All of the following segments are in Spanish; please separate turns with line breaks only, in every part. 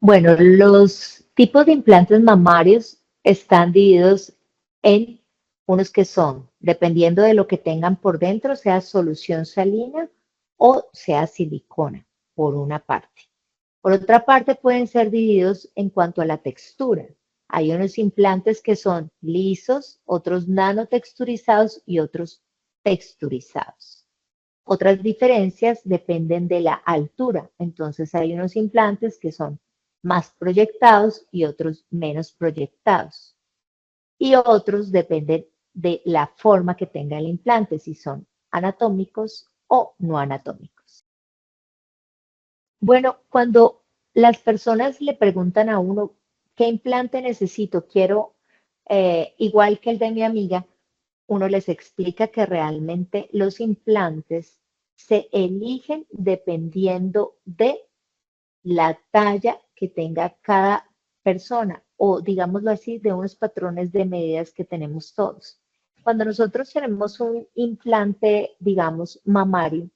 Bueno, los tipos de implantes mamarios están divididos en unos que son, dependiendo de lo que tengan por dentro, sea solución salina o sea silicona, por una parte. Por otra parte, pueden ser divididos en cuanto a la textura. Hay unos implantes que son lisos, otros nanotexturizados y otros texturizados. Otras diferencias dependen de la altura. Entonces hay unos implantes que son más proyectados y otros menos proyectados. Y otros dependen de la forma que tenga el implante, si son anatómicos o no anatómicos. Bueno, cuando las personas le preguntan a uno, ¿qué implante necesito? Quiero, igual que el de mi amiga, uno les explica que realmente los implantes se eligen dependiendo de la talla que tenga cada persona o, digámoslo así, de unos patrones de medidas que tenemos todos. Cuando nosotros tenemos un implante, digamos, mamario,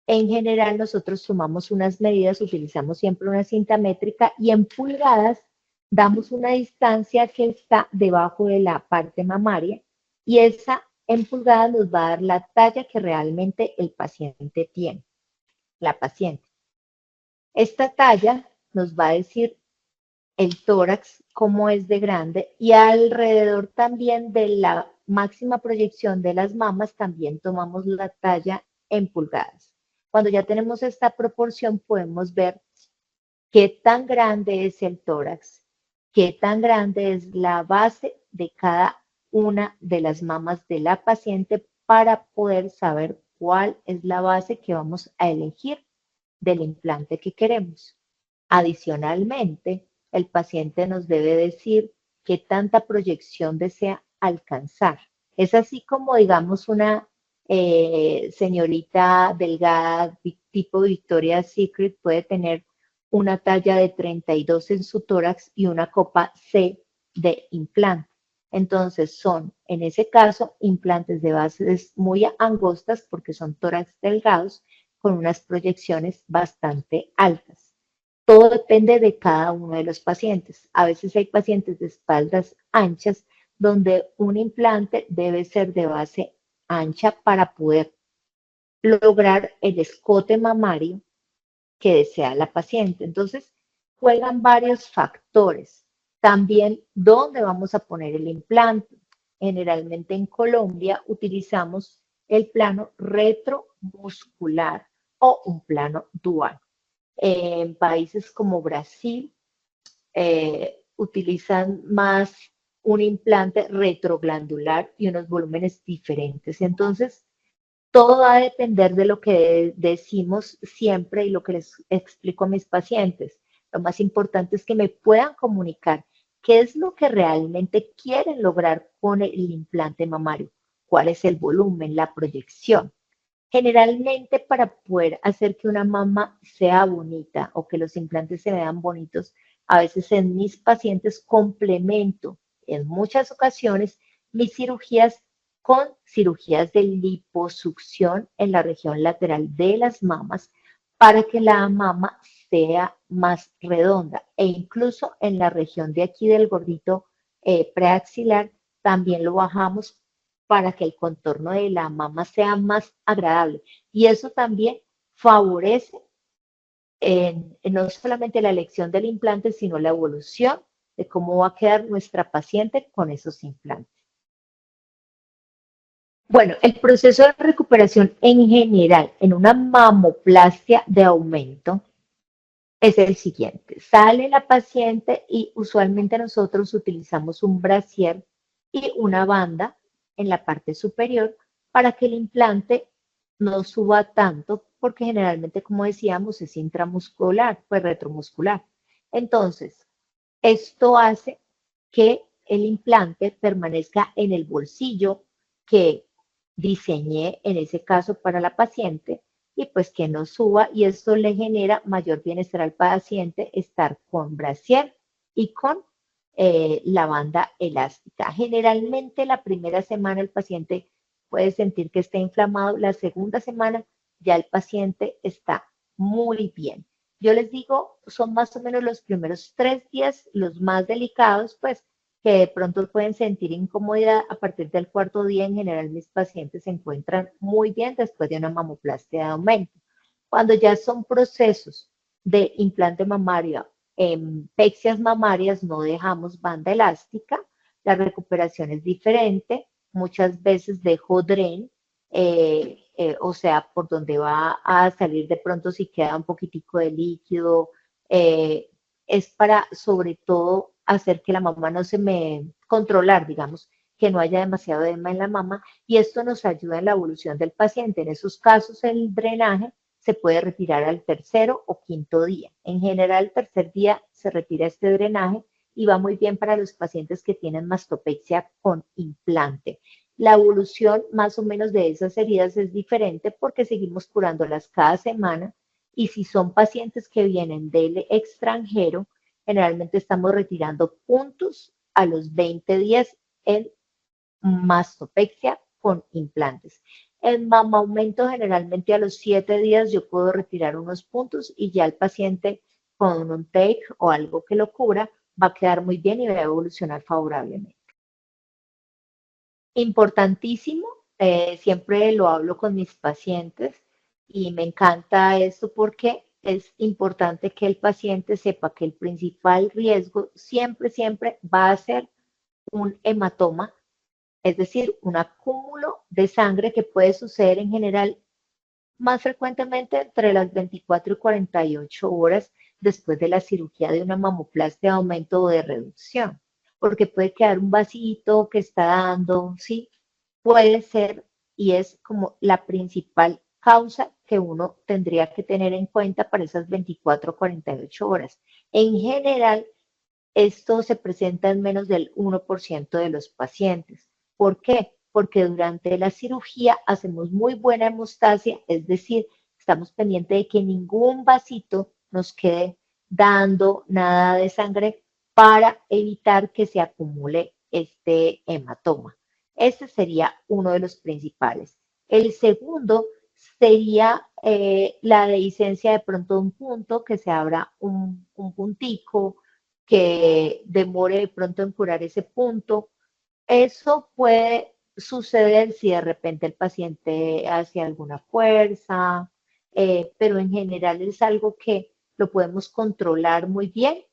en general nosotros tomamos unas medidas, utilizamos siempre una cinta métrica y en pulgadas damos una distancia que está debajo de la parte mamaria y esa en pulgadas nos va a dar la talla que realmente el paciente tiene, la paciente. Esta talla nos va a decir el tórax cómo es de grande y alrededor también de la máxima proyección de las mamas también tomamos la talla en pulgadas. Cuando ya tenemos esta proporción podemos ver qué tan grande es el tórax, qué tan grande es la base de cada una de las mamas de la paciente para poder saber cuál es la base que vamos a elegir del implante que queremos. Adicionalmente, el paciente nos debe decir qué tanta proyección desea alcanzar. Es así como, digamos, una señorita delgada tipo Victoria's Secret puede tener una talla de 32 en su tórax y una copa C de implante. Entonces son, en ese caso, implantes de bases muy angostas porque son tórax delgados con unas proyecciones bastante altas. Todo depende de cada uno de los pacientes. A veces hay pacientes de espaldas anchas donde un implante debe ser de base ancha para poder lograr el escote mamario que desea la paciente. Entonces, juegan varios factores. También, ¿dónde vamos a poner el implante? Generalmente en Colombia utilizamos el plano retromuscular o un plano dual. En países como Brasil utilizan más un implante retroglandular y unos volúmenes diferentes. Entonces, todo va a depender de lo que decimos siempre y lo que les explico a mis pacientes. Lo más importante es que me puedan comunicar qué es lo que realmente quieren lograr con el implante mamario, cuál es el volumen, la proyección. Generalmente para poder hacer que una mama sea bonita o que los implantes se vean bonitos, a veces en mis pacientes complemento en muchas ocasiones mis cirugías con cirugías de liposucción en la región lateral de las mamas para que la mama sea más redonda e incluso en la región de aquí del gordito preaxilar también lo bajamos para que el contorno de la mama sea más agradable. Y eso también favorece no solamente la elección del implante, sino la evolución de cómo va a quedar nuestra paciente con esos implantes. Bueno, el proceso de recuperación en general en una mamoplastia de aumento es el siguiente. Sale la paciente y usualmente nosotros utilizamos un brasier y una banda en la parte superior para que el implante no suba tanto, porque generalmente, como decíamos, es intramuscular, pues retromuscular. Entonces, esto hace que el implante permanezca en el bolsillo que diseñé en ese caso para la paciente y pues que no suba y esto le genera mayor bienestar al paciente estar con brasier y con la banda elástica. Generalmente la primera semana el paciente puede sentir que está inflamado, la segunda semana ya el paciente está muy bien. Yo les digo, son más o menos los primeros 3 días los más delicados, pues que de pronto pueden sentir incomodidad. A partir del cuarto día, en general, mis pacientes se encuentran muy bien después de una mamoplastia de aumento. Cuando ya son procesos de implante mamario, en pexias mamarias no dejamos banda elástica, la recuperación es diferente, muchas veces dejo dren, o sea, por donde va a salir de pronto si queda un poquitico de líquido, eh, es para sobre todo hacer que la mamá no se me controlar, digamos, que no haya demasiado edema en la mama y esto nos ayuda en la evolución del paciente. En esos casos el drenaje se puede retirar al tercero o quinto día. En general, el tercer día se retira este drenaje y va muy bien para los pacientes que tienen mastopexia con implante. La evolución más o menos de esas heridas es diferente porque seguimos curándolas cada semana y si son pacientes que vienen del extranjero, generalmente estamos retirando puntos a los 20 días en mastopexia con implantes. En mama aumento, generalmente a los 7 días yo puedo retirar unos puntos y ya el paciente con un take o algo que lo cubra va a quedar muy bien y va a evolucionar favorablemente. Importantísimo, siempre lo hablo con mis pacientes y me encanta esto porque es importante que el paciente sepa que el principal riesgo siempre, siempre va a ser un hematoma, es decir, un acúmulo de sangre que puede suceder en general más frecuentemente entre las 24 y 48 horas después de la cirugía de una mamoplastia de aumento o de reducción, porque puede quedar un vasito que está dando, ¿sí? Puede ser y es como la principal causa que uno tendría que tener en cuenta para esas 24 o 48 horas. En general, esto se presenta en menos del 1% de los pacientes. ¿Por qué? Porque durante la cirugía hacemos muy buena hemostasia, es decir, estamos pendientes de que ningún vasito nos quede dando nada de sangre para evitar que se acumule este hematoma. Este sería uno de los principales. El segundo sería la dehiscencia de pronto de un punto, que se abra un puntico, que demore de pronto en curar ese punto. Eso puede suceder si de repente el paciente hace alguna fuerza, pero en general es algo que lo podemos controlar muy bien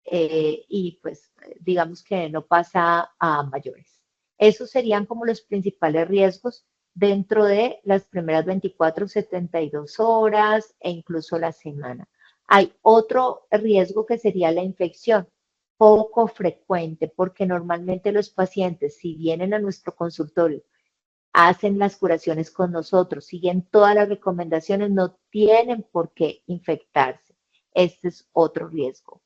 y pues digamos que no pasa a mayores. Esos serían como los principales riesgos dentro de las primeras 24, 72 horas e incluso la semana. Hay otro riesgo que sería la infección, poco frecuente, porque normalmente los pacientes, si vienen a nuestro consultorio, hacen las curaciones con nosotros, siguen todas las recomendaciones, no tienen por qué infectarse. Este es otro riesgo.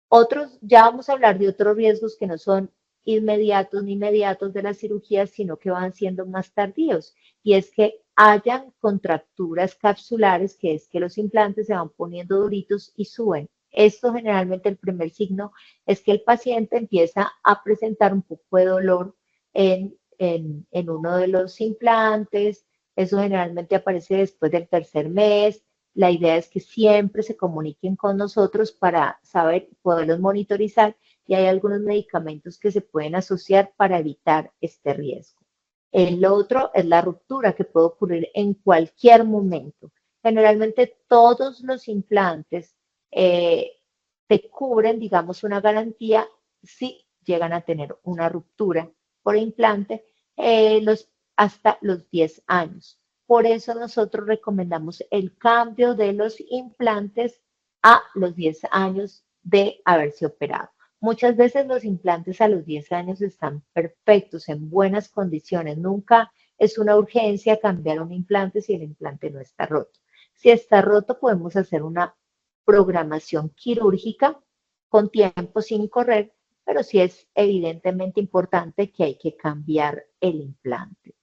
Otros, ya vamos a hablar de otros riesgos que no son inmediatos ni inmediatos de la cirugía, sino que van siendo más tardíos. Y es que hayan contracturas capsulares, que es que los implantes se van poniendo duritos y suben. Esto generalmente el primer signo es que el paciente empieza a presentar un poco de dolor en uno de los implantes. Eso generalmente aparece después del tercer mes. La idea es que siempre se comuniquen con nosotros para saber, poderlos monitorizar y hay algunos medicamentos que se pueden asociar para evitar este riesgo. El otro es la ruptura que puede ocurrir en cualquier momento. Generalmente todos los implantes eh, te cubren, digamos, una garantía si llegan a tener una ruptura por implante hasta los 10 años. Por eso nosotros recomendamos el cambio de los implantes a los 10 años de haberse operado. Muchas veces los implantes a los 10 años están perfectos, en buenas condiciones. Nunca es una urgencia cambiar un implante si el implante no está roto. Si está roto, podemos hacer una programación quirúrgica con tiempo sin correr, pero sí es evidentemente importante que hay que cambiar el implante.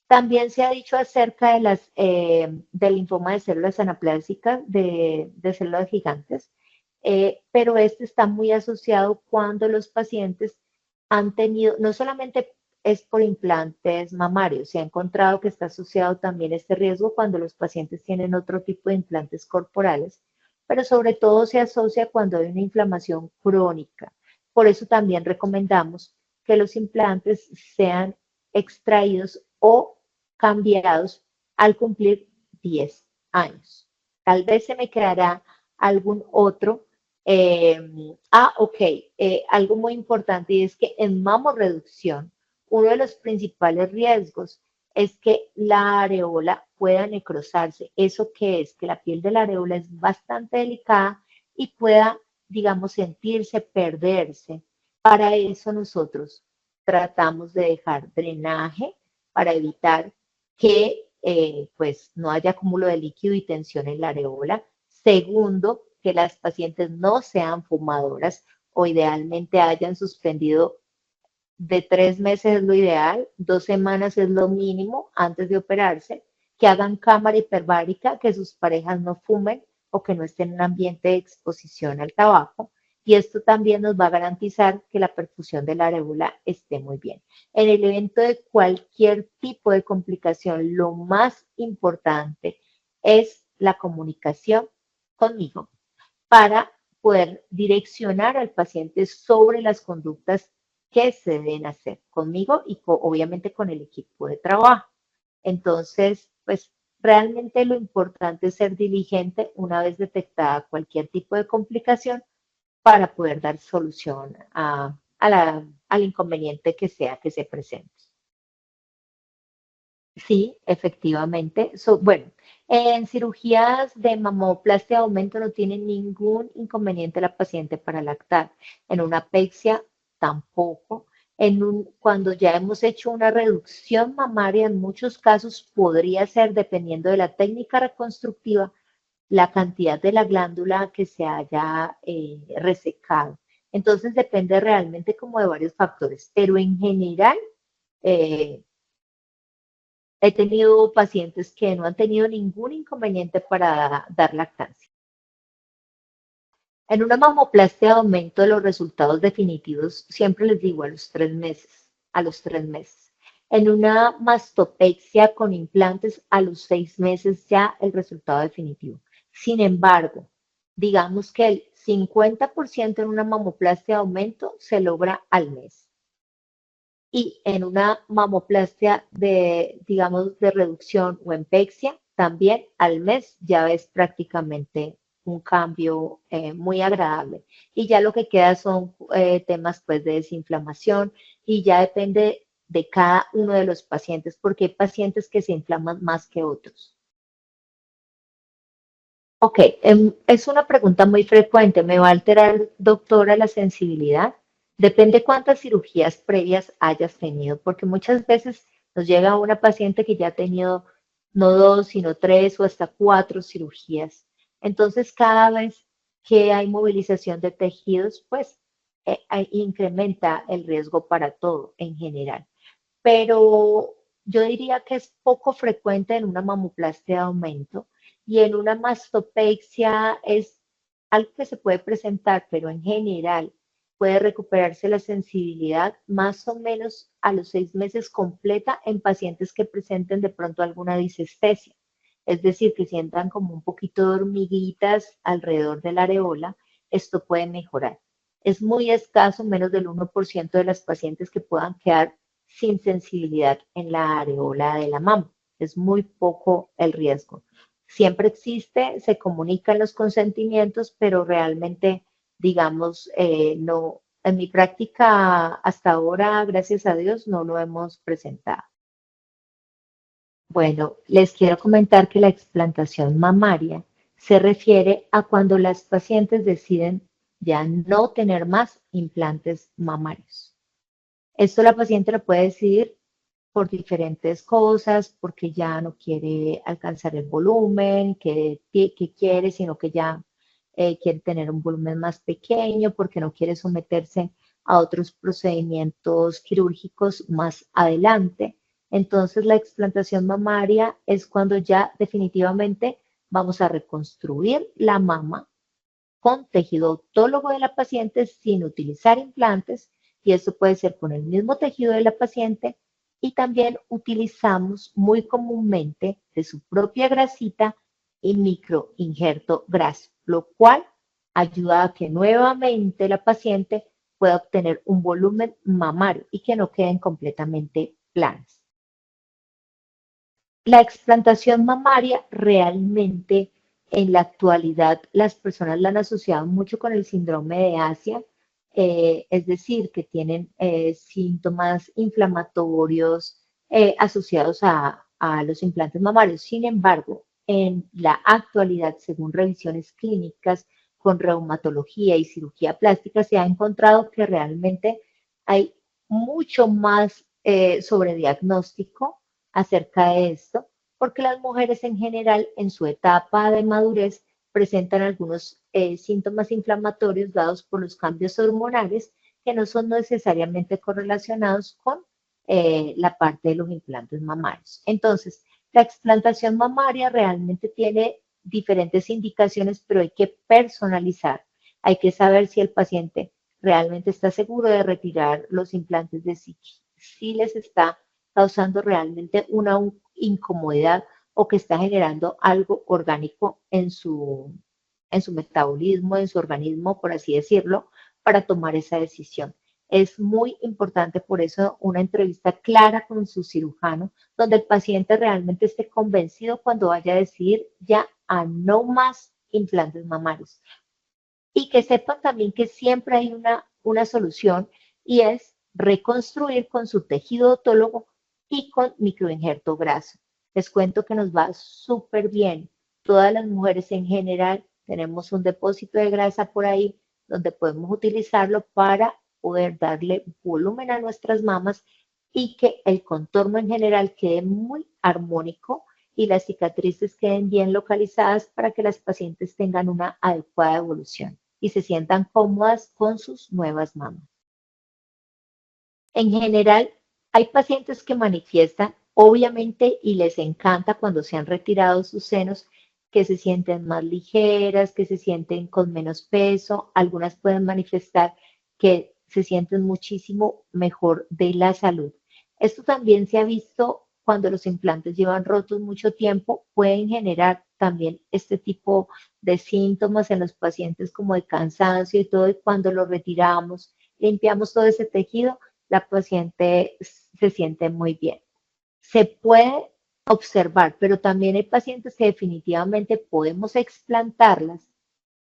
También se ha dicho acerca de del linfoma de células anaplásicas, de células gigantes, pero este está muy asociado cuando los pacientes han tenido, no solamente es por implantes mamarios, se ha encontrado que está asociado también este riesgo cuando los pacientes tienen otro tipo de implantes corporales, pero sobre todo se asocia cuando hay una inflamación crónica. Por eso también recomendamos que los implantes sean extraídos o cambiados al cumplir 10 años. Tal vez se me quedará algún otro. Ok, algo muy importante y es que en mamorreducción, uno de los principales riesgos es que la areola pueda necrosarse. ¿Eso qué es? Que la piel de la areola es bastante delicada y pueda, digamos, sentirse, perderse. Para eso nosotros tratamos de dejar drenaje para evitar que pues no haya acúmulo de líquido y tensión en la areola. Segundo, que las pacientes no sean fumadoras o idealmente hayan suspendido de 3 meses es lo ideal, 2 semanas es lo mínimo antes de operarse, que hagan cámara hiperbárica, que sus parejas no fumen o que no estén en un ambiente de exposición al tabaco. Y esto también nos va a garantizar que la perfusión de la areola esté muy bien. En el evento de cualquier tipo de complicación, lo más importante es la comunicación conmigo para poder direccionar al paciente sobre las conductas que se deben hacer conmigo y obviamente con el equipo de trabajo. Entonces, pues realmente lo importante es ser diligente una vez detectada cualquier tipo de complicación para poder dar solución al inconveniente que sea que se presente. Sí, efectivamente. Bueno, en cirugías de mamoplastia de aumento no tiene ningún inconveniente la paciente para lactar. En una apexia tampoco. Cuando ya hemos hecho una reducción mamaria, en muchos casos podría ser, dependiendo de la técnica reconstructiva, la cantidad de la glándula que se haya resecado. Entonces depende realmente como de varios factores, pero en general eh, he tenido pacientes que no han tenido ningún inconveniente para dar lactancia. En una mamoplastia de aumento, los resultados definitivos siempre les digo a los 3 meses. En una mastopexia con implantes, a los 6 meses ya el resultado definitivo. Sin embargo, digamos que el 50% en una mamoplastia de aumento se logra al mes. Y en una mamoplastia de, digamos, de reducción o empexia, también al mes ya ves prácticamente un cambio muy agradable. Y ya lo que queda son temas pues de desinflamación y ya depende de cada uno de los pacientes, porque hay pacientes que se inflaman más que otros. Ok, es una pregunta muy frecuente. ¿Me va a alterar, doctora, la sensibilidad? Depende cuántas cirugías previas hayas tenido, porque muchas veces nos llega una paciente que ya ha tenido no dos, sino tres o hasta cuatro cirugías. Entonces, cada vez que hay movilización de tejidos, pues incrementa el riesgo para todo en general. Pero yo diría que es poco frecuente en una mamoplastia de aumento y en una mastopexia es algo que se puede presentar, pero en general puede recuperarse la sensibilidad más o menos a los 6 meses completa en pacientes que presenten de pronto alguna disestesia. Es decir, que sientan como un poquito de hormiguitas alrededor de la areola, esto puede mejorar. Es muy escaso, menos del 1% de las pacientes que puedan quedar sin sensibilidad en la areola de la mama. Es muy poco el riesgo. Siempre existe, se comunican los consentimientos, pero realmente, digamos, no, en mi práctica hasta ahora, gracias a Dios, no lo hemos presentado. Bueno, les quiero comentar que la explantación mamaria se refiere a cuando las pacientes deciden ya no tener más implantes mamarios. Esto la paciente lo puede decidir por diferentes cosas, porque ya no quiere alcanzar el volumen que quiere, sino que ya quiere tener un volumen más pequeño, porque no quiere someterse a otros procedimientos quirúrgicos más adelante. Entonces, la explantación mamaria es cuando ya definitivamente vamos a reconstruir la mama con tejido autólogo de la paciente sin utilizar implantes y eso puede ser con el mismo tejido de la paciente y también utilizamos muy comúnmente de su propia grasita y microinjerto graso. lo cual ayuda a que nuevamente la paciente pueda obtener un volumen mamario y que no queden completamente planas. La explantación mamaria realmente en la actualidad las personas la han asociado mucho con el síndrome de Asia, es decir, que tienen síntomas inflamatorios asociados a los implantes mamarios. Sin embargo, en la actualidad, según revisiones clínicas con reumatología y cirugía plástica, se ha encontrado que realmente hay mucho más sobrediagnóstico acerca de esto, porque las mujeres en general en su etapa de madurez presentan algunos síntomas inflamatorios dados por los cambios hormonales que no son necesariamente correlacionados con la parte de los implantes mamarios. Entonces, la explantación mamaria realmente tiene diferentes indicaciones, pero hay que personalizar. Hay que saber si el paciente realmente está seguro de retirar los implantes de sí, si les está causando realmente una incomodidad o que está generando algo orgánico en su metabolismo, en su organismo, por así decirlo, para tomar esa decisión. Es muy importante por eso una entrevista clara con su cirujano, donde el paciente realmente esté convencido cuando vaya a decidir ya a no más implantes mamarios. Y que sepan también que siempre hay una solución y es reconstruir con su tejido autólogo y con microinjerto graso. Les cuento que nos va súper bien. Todas las mujeres en general tenemos un depósito de grasa por ahí donde podemos utilizarlo para poder darle volumen a nuestras mamas y que el contorno en general quede muy armónico y las cicatrices queden bien localizadas para que las pacientes tengan una adecuada evolución y se sientan cómodas con sus nuevas mamas. En general, hay pacientes que manifiestan, obviamente, y les encanta cuando se han retirado sus senos, que se sienten más ligeras, que se sienten con menos peso. Algunas pueden manifestar que se sienten muchísimo mejor de la salud. Esto también se ha visto cuando los implantes llevan rotos mucho tiempo, pueden generar también este tipo de síntomas en los pacientes como de cansancio y todo, y cuando lo retiramos, limpiamos todo ese tejido, la paciente se siente muy bien. Se puede observar, pero también hay pacientes que definitivamente podemos explantarlas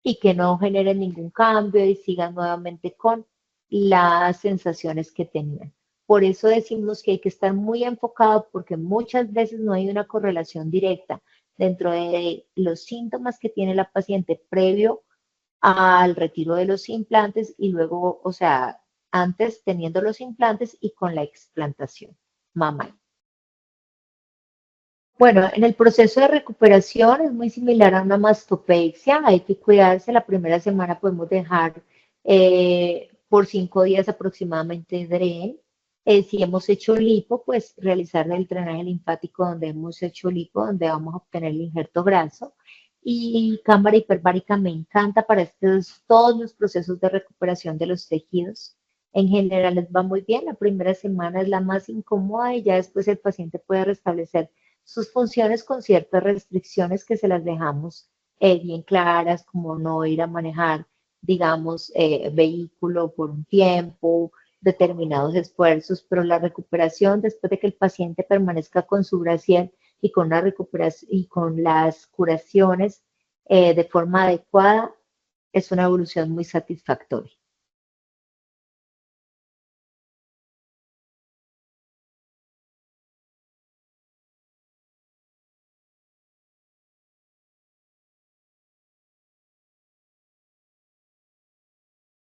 y que no generen ningún cambio y sigan nuevamente con las sensaciones que tenían. Por eso decimos que hay que estar muy enfocado porque muchas veces no hay una correlación directa dentro de los síntomas que tiene la paciente previo al retiro de los implantes y luego, o sea, antes teniendo los implantes y con la explantación mamaria. Bueno, en el proceso de recuperación es muy similar a una mastopexia, hay que cuidarse, la primera semana podemos dejar por 5 días aproximadamente DREN. Si hemos hecho lipo, pues realizar el drenaje linfático donde hemos hecho lipo, donde vamos a obtener el injerto graso. Y cámara hiperbárica me encanta para todos los procesos de recuperación de los tejidos. En general les va muy bien, la primera semana es la más incómoda y ya después el paciente puede restablecer sus funciones con ciertas restricciones que se las dejamos bien claras, como no ir a manejar, digamos, vehículo por un tiempo, determinados esfuerzos, pero la recuperación después de que el paciente permanezca con su brasier y con la recuperación y con las curaciones de forma adecuada, es una evolución muy satisfactoria.